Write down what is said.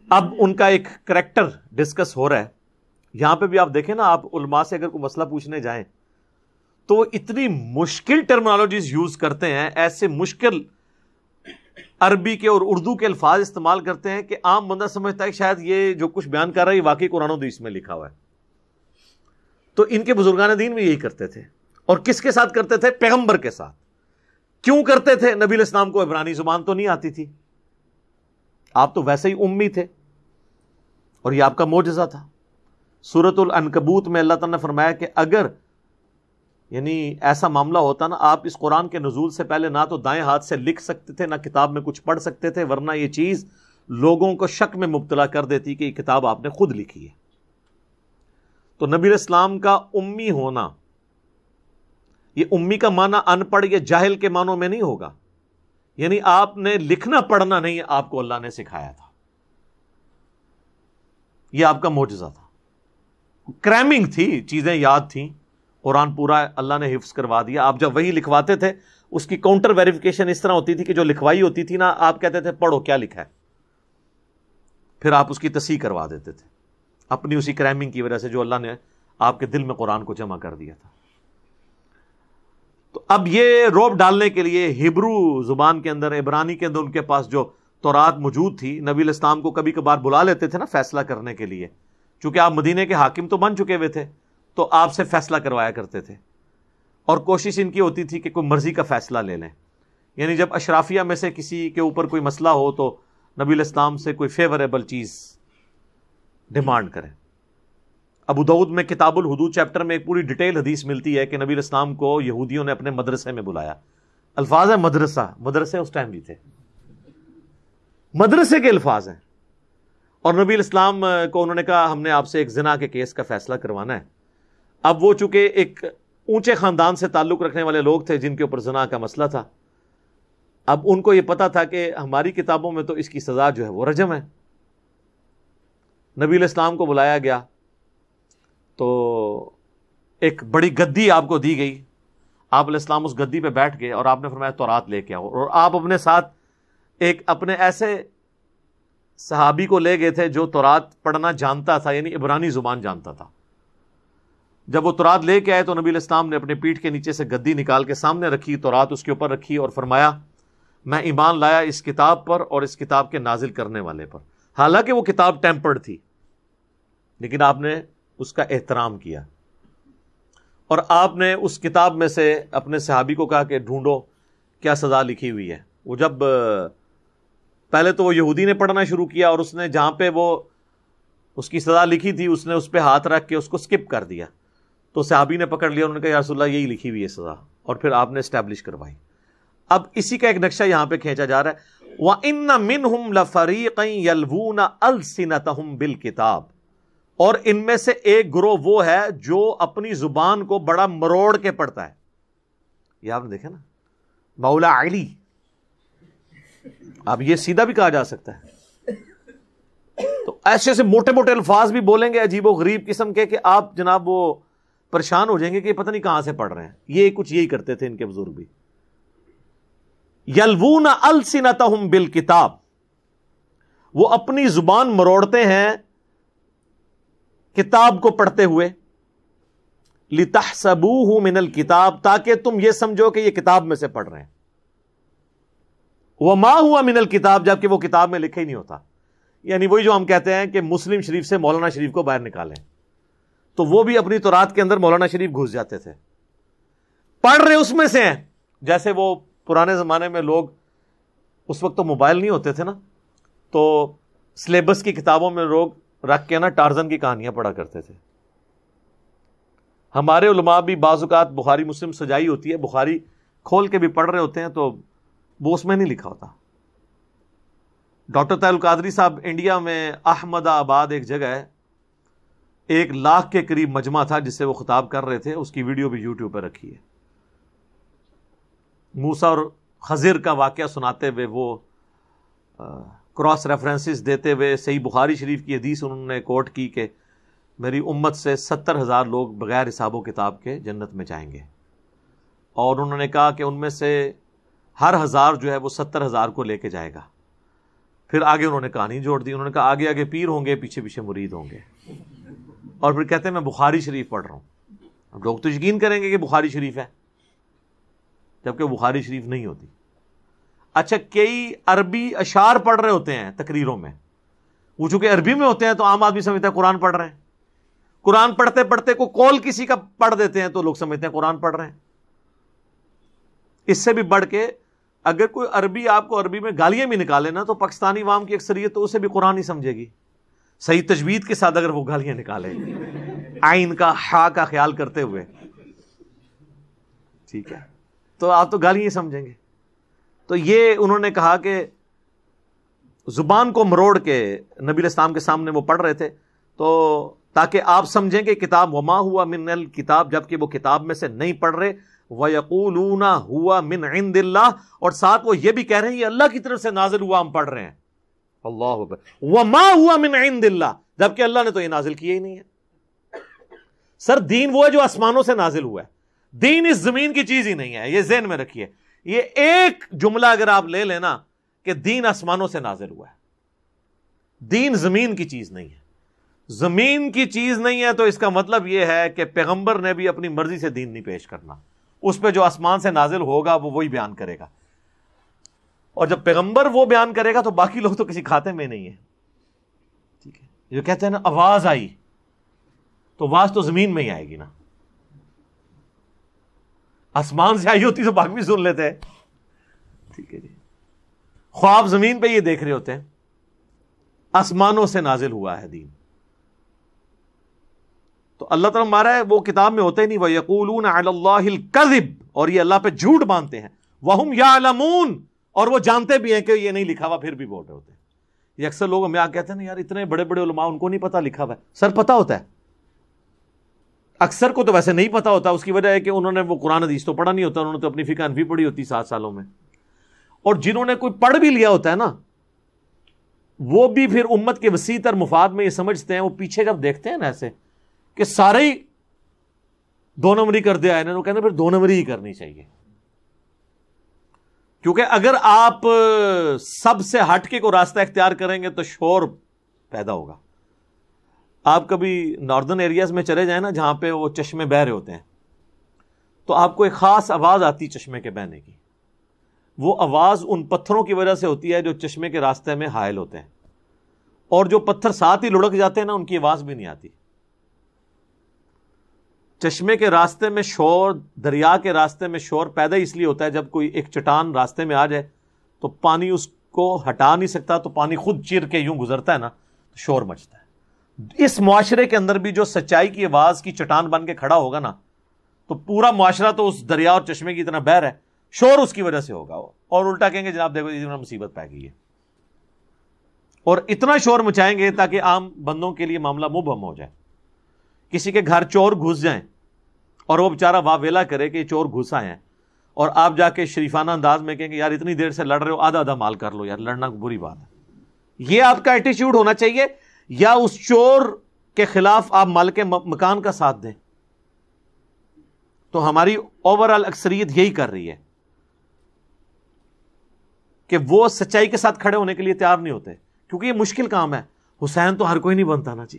اب ان کا ایک کریکٹر ڈسکس ہو رہا ہے. یہاں پہ بھی آپ دیکھیں نا, آپ علماء سے اگر کوئی مسئلہ پوچھنے جائیں تو وہ اتنی مشکل ٹرمنالوجیز یوز کرتے ہیں, ایسے مشکل عربی کے اور اردو کے الفاظ استعمال کرتے ہیں کہ عام بندہ سمجھتا ہے کہ شاید یہ جو کچھ بیان کر رہا ہے یہ واقعی قرآن و حدیث میں لکھا ہوا ہے. تو ان کے بزرگان دین بھی یہی کرتے تھے. اور کس کے ساتھ کرتے تھے؟ پیغمبر کے ساتھ. کیوں کرتے تھے؟ نبی علیہ السلام کو عبرانی زبان تو نہیں آتی تھی, آپ تو ویسے ہی امی تھے, اور یہ آپ کا معجزہ تھا. سورۃ العنکبوت میں اللہ تعالیٰ نے فرمایا کہ اگر یعنی ایسا معاملہ ہوتا نا, آپ اس قرآن کے نزول سے پہلے نہ تو دائیں ہاتھ سے لکھ سکتے تھے, نہ کتاب میں کچھ پڑھ سکتے تھے, ورنہ یہ چیز لوگوں کو شک میں مبتلا کر دیتی کہ یہ کتاب آپ نے خود لکھی ہے. تو نبی علیہ السلام کا امی ہونا, یہ امی کا معنی ان پڑھ یا جاہل کے معنوں میں نہیں ہوگا, یعنی آپ نے لکھنا پڑھنا نہیں آپ کو اللہ نے سکھایا تھا, یہ آپ کا معجزہ تھا. کریمنگ تھی, چیزیں یاد تھیں, قرآن پورا اللہ نے حفظ کروا دیا. آپ جب وہی لکھواتے تھے اس کی کاؤنٹر ویریفیکیشن اس طرح ہوتی تھی کہ جو لکھوائی ہوتی تھی نا, آپ کہتے تھے پڑھو کیا لکھا ہے, پھر آپ اس کی تصحیح کروا دیتے تھے اپنی اسی کریمنگ کی وجہ سے جو اللہ نے آپ کے دل میں قرآن کو جمع کر دیا تھا. تو اب یہ روب ڈالنے کے لیے ہبرو زبان کے اندر, عبرانی کے اندر ان کے پاس جو تورات موجود تھی, نبی علیہ السلام کو کبھی کبھار بلا لیتے تھے نا فیصلہ کرنے کے لیے, چونکہ آپ مدینے کے حاکم تو بن چکے ہوئے تھے, تو آپ سے فیصلہ کروایا کرتے تھے. اور کوشش ان کی ہوتی تھی کہ کوئی مرضی کا فیصلہ لے لیں, یعنی جب اشرافیہ میں سے کسی کے اوپر کوئی مسئلہ ہو تو نبی علیہ السلام سے کوئی فیوریبل چیز ڈیمانڈ کریں. ابو داؤد میں کتاب الحدود چیپٹر میں ایک پوری ڈیٹیل حدیث ملتی ہے کہ نبی علیہ السلام کو یہودیوں نے اپنے مدرسے میں بلایا. الفاظ ہے مدرسہ, مدرسے اس ٹائم بھی تھے, مدرسے کے الفاظ ہیں. اور نبی علیہ السلام کو انہوں نے کہا ہم نے آپ سے ایک زنا کے کیس کا فیصلہ کروانا ہے. اب وہ چونکہ ایک اونچے خاندان سے تعلق رکھنے والے لوگ تھے جن کے اوپر زنا کا مسئلہ تھا, اب ان کو یہ پتا تھا کہ ہماری کتابوں میں تو اس کی سزا جو ہے وہ رجم ہے. نبی علیہ السلام کو بلایا گیا تو ایک بڑی گدی آپ کو دی گئی, آپ علیہ السلام اس گدی پہ بیٹھ گئے اور آپ نے فرمایا تورات لے کے آؤ. اور آپ اپنے ساتھ ایک اپنے ایسے صحابی کو لے گئے تھے جو تورات پڑھنا جانتا تھا, یعنی عبرانی زبان جانتا تھا. جب وہ تورات لے کے آئے تو نبی علیہ السلام نے اپنے پیٹھ کے نیچے سے گدی نکال کے سامنے رکھی, تورات اس کے اوپر رکھی اور فرمایا میں ایمان لایا اس کتاب پر اور اس کتاب کے نازل کرنے والے پر. حالانکہ وہ کتاب ٹیمپرڈ تھی, لیکن آپ نے اس کا احترام کیا, اور آپ نے اس کتاب میں سے اپنے صحابی کو کہا کہ ڈھونڈو کیا سزا لکھی ہوئی ہے. وہ جب پہلے تو وہ یہودی نے پڑھنا شروع کیا, اور اس نے جہاں پہ وہ اس کی سزا لکھی تھی اس نے اس پہ ہاتھ رکھ کے اس کو سکپ کر دیا. تو صحابی نے پکڑ لیا, انہوں نے کہا یا رسول اللہ یہی لکھی ہوئی ہے سزا, اور پھر آپ نے اسٹیبلش کروائی. اب اسی کا ایک نقشہ یہاں پہ کھینچا جا رہا ہے, وَإِنَّ مِنْهُمْ لَفَرِيقًا يَلْوُونَ أَلْسِنَتَهُمْ بِالْكِتَابِ, اور ان میں سے ایک گروہ وہ ہے جو اپنی زبان کو بڑا مروڑ کے پڑھتا ہے. یہ آپ نے دیکھا نا, مولا علی, اب یہ سیدھا بھی کہا جا سکتا ہے. تو ایسے سے موٹے موٹے الفاظ بھی بولیں گے عجیب و غریب قسم کے کہ آپ جناب وہ پریشان ہو جائیں گے کہ پتہ نہیں کہاں سے پڑھ رہے ہیں. یہ کچھ یہی کرتے تھے ان کے بزرگ بھی. یلوون السنتہم بالکتاب, وہ اپنی زبان مروڑتے ہیں کتاب کو پڑھتے ہوئے. لتحسبوہ من الکتاب, تاکہ تم یہ سمجھو کہ یہ کتاب میں سے پڑھ رہے ہیں. وما ہوا من الکتاب, جبکہ وہ کتاب میں لکھا ہی نہیں ہوتا. یعنی وہی جو ہم کہتے ہیں کہ مسلم شریف سے مولانا شریف کو باہر نکالیں, تو وہ بھی اپنی تورات کے اندر مولانا شریف گھس جاتے تھے. پڑھ رہے اس میں سے ہیں, جیسے وہ پرانے زمانے میں لوگ, اس وقت تو موبائل نہیں ہوتے تھے نا, تو سلیبس کی کتابوں میں لوگ رکھ کے نا ٹارزن کی کہانیاں پڑھا کرتے تھے. ہمارے علماء بھی بعض اوقات بخاری مسلم سجائی ہوتی ہے, بخاری کھول کے بھی پڑھ رہے ہوتے ہیں تو وہ اس میں نہیں لکھا ہوتا. ڈاکٹر طاہر القادری صاحب انڈیا میں احمد آباد ایک جگہ ہے, 1,00,000 کے قریب مجمع تھا جس سے وہ خطاب کر رہے تھے, اس کی ویڈیو بھی یوٹیوب پہ رکھی ہے. موسیٰ اور خضر کا واقعہ سناتے ہوئے, وہ کراس ریفرنسز دیتے ہوئے صحیح بخاری شریف کی حدیث انہوں نے کوٹ کی کہ میری امت سے 70,000 لوگ بغیر حساب و کتاب کے جنت میں جائیں گے, اور انہوں نے کہا کہ ان میں سے ہر 1000 جو ہے وہ 70,000 کو لے کے جائے گا. پھر آگے انہوں نے کہانی جوڑ دی، انہوں نے کہا آگے آگے پیر ہوں گے، پیچھے پیچھے مرید ہوں گے، اور پھر کہتے ہیں میں بخاری شریف پڑھ رہا ہوں. اب لوگ تو یقین کریں گے کہ بخاری شریف ہے، جبکہ بخاری شریف نہیں ہوتی. اچھا، کئی عربی اشعار پڑھ رہے ہوتے ہیں تقریروں میں، وہ چونکہ عربی میں ہوتے ہیں تو عام آدمی سمجھتا ہے قرآن پڑھ رہے ہیں. قرآن پڑھتے پڑھتے کو کول کسی کا پڑھ دیتے ہیں تو لوگ سمجھتے ہیں قرآن پڑھ رہے ہیں. اس سے بھی بڑھ کے اگر کوئی عربی آپ کو عربی میں گالیاں بھی نکالے نا تو پاکستانی عوام کی اکثریت تو اسے بھی قرآن ہی سمجھے گی، صحیح تجوید کے ساتھ اگر وہ گالیاں نکالے، عین کا ہا کا خیال کرتے ہوئے، ٹھیک ہے، تو آپ تو گالیاں ہی سمجھیں گے. تو یہ انہوں نے کہا کہ زبان کو مروڑ کے نبی علیہ السلام کے سامنے وہ پڑھ رہے تھے تو تاکہ آپ سمجھیں کہ کتاب وما ہوا من الکتاب، جبکہ وہ کتاب میں سے نہیں پڑھ رہے. وَيَقُولُونَ هُوَ مِنْ عِنْدِ اللَّهِ، اور ساتھ وہ یہ بھی کہہ رہے ہیں یہ اللہ کی طرف سے نازل ہوا، ہم پڑھ رہے ہیں. اللہ اکبر. وَمَا هُوَ مِنْ عِنْدِ اللَّهِ، جبکہ اللہ نے تو یہ نازل کیا ہی نہیں ہے. سر دین وہ ہے جو آسمانوں سے نازل ہوا ہے، دین اس زمین کی چیز ہی نہیں ہے، یہ ذہن میں رکھیے. یہ ایک جملہ اگر آپ لے لینا کہ دین آسمانوں سے نازل ہوا ہے، دین زمین کی چیز نہیں ہے. زمین کی چیز نہیں ہے تو اس کا مطلب یہ ہے کہ پیغمبر نے بھی اپنی مرضی سے دین نہیں پیش کرنا، اس پہ جو آسمان سے نازل ہوگا وہ وہی بیان کرے گا. اور جب پیغمبر وہ بیان کرے گا تو باقی لوگ تو کسی کھاتے میں نہیں ہے. ٹھیک ہے، جو کہتے ہیں نا آواز آئی، تو آواز تو زمین میں ہی آئے گی نا، آسمان سے آئی ہوتی تو باقی بھی سن لیتے ہیں. ٹھیک ہے جی، خواب زمین پہ یہ دیکھ رہے ہوتے ہیں، آسمانوں سے نازل ہوا ہے دین. تو اللہ تعالیٰ ہمارا ہے وہ کتاب میں ہوتا ہی نہیں. وَيَقُولُونَ عَلَى اللَّهِ الْكَذِبَ، اور یہ اللہ پہ جھوٹ باندھتے ہیں. وَهُمْ يَعْلَمُونَ، اور وہ جانتے بھی ہیں کہ یہ نہیں لکھا ہوا، پھر بھی بول رہے ہوتے ہیں. یہ اکثر لوگ ہمیں کہتے ہیں نا یار اتنے بڑے بڑے علماء ان کو نہیں پتا لکھا ہوا ہے. سر پتا ہوتا ہے، اکثر کو تو ویسے نہیں پتا ہوتا. اس کی وجہ ہے کہ انہوں نے وہ قرآن حدیث تو پڑھا نہیں ہوتا، انہوں نے تو اپنی فقہ حنفی پڑھی ہوتی 7 سالوں میں. اور جنہوں نے کوئی پڑھ بھی لیا ہوتا ہے نا، وہ بھی پھر امت کے وسیع تر مفاد میں یہ سمجھتے ہیں، وہ پیچھے جب دیکھتے ہیں نا ایسے کہ سارے ہی 2 نمبری کر دیا ہے، وہ کہتے ہیں پھر 2 نمبری ہی کرنی چاہیے. کیونکہ اگر آپ سب سے ہٹ کے کو راستہ اختیار کریں گے تو شور پیدا ہوگا. آپ کبھی ناردرن ایریاز میں چلے جائیں نا جہاں پہ وہ چشمے بہہ رہے ہوتے ہیں، تو آپ کو ایک خاص آواز آتی چشمے کے بہنے کی. وہ آواز ان پتھروں کی وجہ سے ہوتی ہے جو چشمے کے راستے میں حائل ہوتے ہیں، اور جو پتھر ساتھ ہی لڑک جاتے ہیں نا ان کی آواز بھی نہیں آتی. چشمے کے راستے میں شور، دریا کے راستے میں شور پیدا اس لیے ہوتا ہے جب کوئی ایک چٹان راستے میں آ جائے تو پانی اس کو ہٹا نہیں سکتا، تو پانی خود چیر کے یوں گزرتا ہے نا تو شور مچتا ہے. اس معاشرے کے اندر بھی جو سچائی کی آواز کی چٹان بن کے کھڑا ہوگا نا تو پورا معاشرہ تو اس دریا اور چشمے کی طرح بہہ رہا ہے، شور اس کی وجہ سے ہوگا. اور الٹا کہیں گے جناب دیکھو اتنا مصیبت پہ گئی ہے، اور اتنا شور مچائیں گے تاکہ عام بندوں کے لیے معاملہ مبہم ہو جائے. کسی کے گھر چور گھس جائیں اور وہ بیچارہ واویلا کرے کہ چور گھس آئے ہیں، اور آپ جا کے شریفانہ انداز میں کہیں کہ یار اتنی دیر سے لڑ رہے ہو، آدھا آدھا مال کر لو یار، لڑنا بری بات ہے. یہ آپ کا ایٹیچیوڈ ہونا چاہیے، یا اس چور کے خلاف آپ مالک مکان کا ساتھ دیں. تو ہماری اوورآل اکثریت یہی کر رہی ہے کہ وہ سچائی کے ساتھ کھڑے ہونے کے لیے تیار نہیں ہوتے، کیونکہ یہ مشکل کام ہے. حسین تو ہر کوئی نہیں بنتا نا جی.